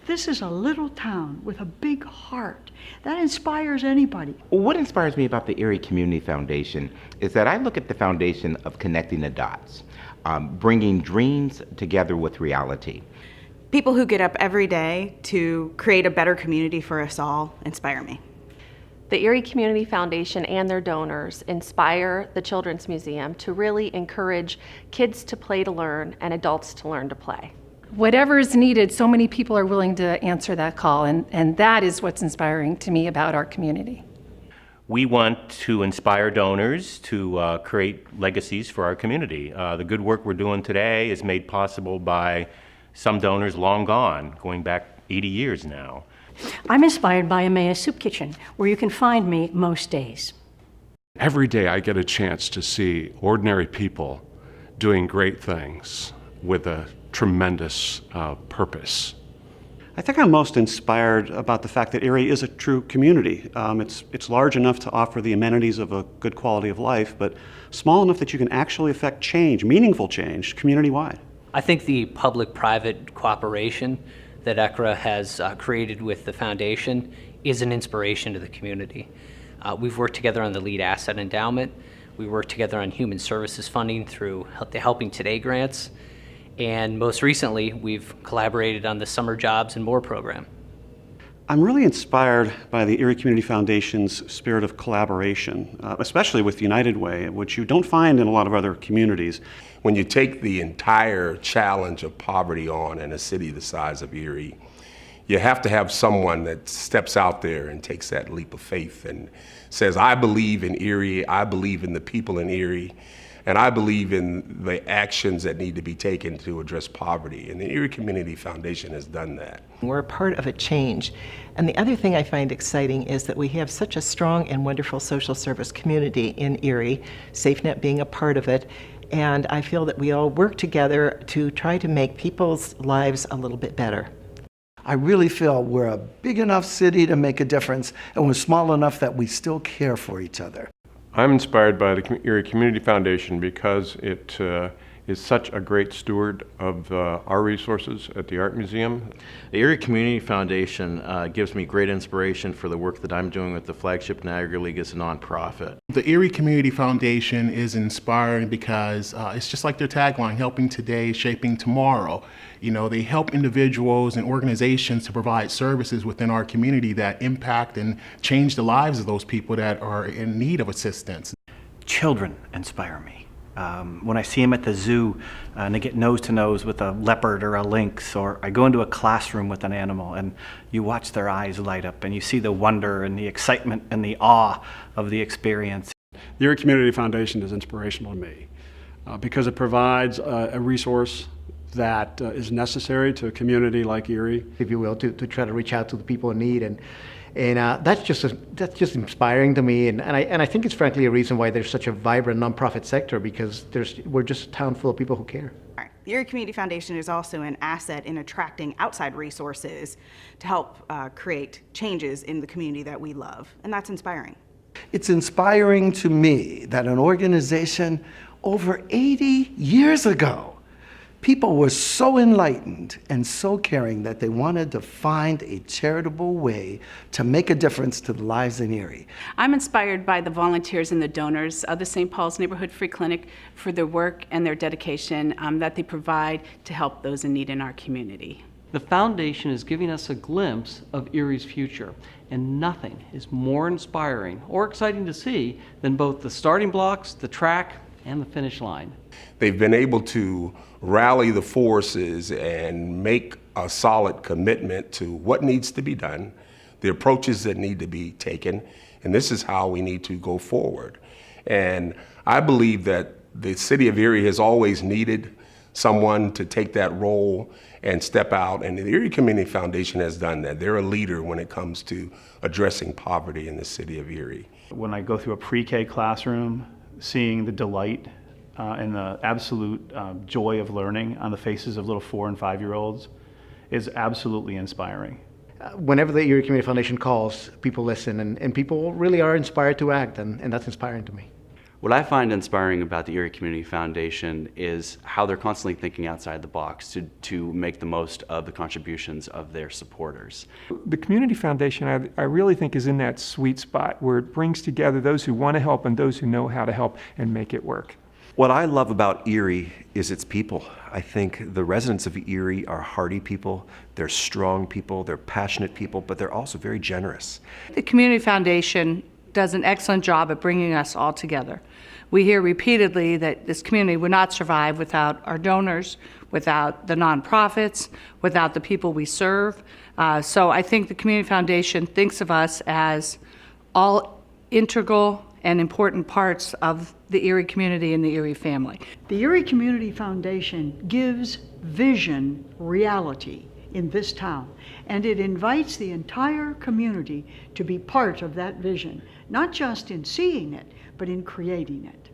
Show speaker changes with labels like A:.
A: This is a little town with a big heart. That inspires anybody.
B: Well, what inspires me about the Erie Community Foundation is that I look at the foundation of connecting the dots, bringing dreams together with reality.
C: People who get up every day to create a better community for us all inspire me.
D: The Erie Community Foundation and their donors inspire the Children's Museum to really encourage kids to play to learn and adults to learn to play.
E: Whatever is needed, so many people are willing to answer that call, and that is what's inspiring to me about our community.
F: We want to inspire donors to create legacies for our community. The good work we're doing today is made possible by some donors long gone, going back 80 years now.
G: I'm inspired by Emmaus Soup Kitchen, where you can find me most days.
H: Every day I get a chance to see ordinary people doing great things with a tremendous purpose.
I: I think I'm most inspired about the fact that Erie is a true community. It's large enough to offer the amenities of a good quality of life, but small enough that you can actually affect change, meaningful change, community-wide.
J: I think the public-private cooperation that ECRA has created with the foundation is an inspiration to the community. We've worked together on the LEED Asset Endowment. We worked together on human services funding through the Helping Today grants. And most recently, we've collaborated on the Summer Jobs and More program.
I: I'm really inspired by the Erie Community Foundation's spirit of collaboration, especially with United Way, which you don't find in a lot of other communities.
K: When you take the entire challenge of poverty on in a city the size of Erie, you have to have someone that steps out there and takes that leap of faith and says, I believe in Erie, I believe in the people in Erie, and I believe in the actions that need to be taken to address poverty. And the Erie Community Foundation has done that.
L: We're a part of a change. And the other thing I find exciting is that we have such a strong and wonderful social service community in Erie, SafeNet being a part of it. And I feel that we all work together to try to make people's lives a little bit better.
M: I really feel we're a big enough city to make a difference, and we're small enough that we still care for each other.
H: I'm inspired by the Erie Community Foundation because it is such a great steward of our resources at the Art Museum.
N: The Erie Community Foundation gives me great inspiration for the work that I'm doing with the Flagship Niagara League as a nonprofit.
O: The Erie Community Foundation is inspiring because it's just like their tagline, helping today, shaping tomorrow. You know, they help individuals and organizations to provide services within our community that impact and change the lives of those people that are in need of assistance.
P: Children inspire me. When I see them at the zoo and they get nose to nose with a leopard or a lynx, or I go into a classroom with an animal and you watch their eyes light up and you see the wonder and the excitement and the awe of the experience.
I: The Erie Community Foundation is inspirational to me because it provides a resource that is necessary to a community like Erie,
Q: if you will, to try to reach out to the people in need, and that's just inspiring to me, and I think it's frankly a reason why there's such a vibrant nonprofit sector, because we're just a town full of people who care.
C: The Erie Community Foundation is also an asset in attracting outside resources to help create changes in the community that we love, and that's inspiring.
M: It's inspiring to me that an organization over 80 years ago, people were so enlightened and so caring that they wanted to find a charitable way to make a difference to the lives in Erie.
R: I'm inspired by the volunteers and the donors of the St. Paul's Neighborhood Free Clinic for their work and their dedication that they provide to help those in need in our community.
S: The foundation is giving us a glimpse of Erie's future, and nothing is more inspiring or exciting to see than both the starting blocks, the track, and the finish line.
K: They've been able to rally the forces and make a solid commitment to what needs to be done, the approaches that need to be taken, and this is how we need to go forward. And I believe that the city of Erie has always needed someone to take that role and step out, and the Erie Community Foundation has done that. They're a leader when it comes to addressing poverty in the city of Erie.
T: When I go through a pre-K classroom, seeing the delight and the absolute joy of learning on the faces of little 4- and 5-year-olds is absolutely inspiring.
Q: Whenever the Erie Community Foundation calls, people listen, and people really are inspired to act, and that's inspiring to me.
U: What I find inspiring about the Erie Community Foundation is how they're constantly thinking outside the box to make the most of the contributions of their supporters.
V: The Community Foundation, I really think, is in that sweet spot where it brings together those who want to help and those who know how to help and make it work.
W: What I love about Erie is its people. I think the residents of Erie are hardy people, they're strong people, they're passionate people, but they're also very generous.
X: The Community Foundation does an excellent job at bringing us all together. We hear repeatedly that this community would not survive without our donors, without the nonprofits, without the people we serve. So I think the Community Foundation thinks of us as all integral and important parts of the Erie community and the Erie family.
A: The Erie Community Foundation gives vision reality in this town, and it invites the entire community to be part of that vision, not just in seeing it, but in creating it.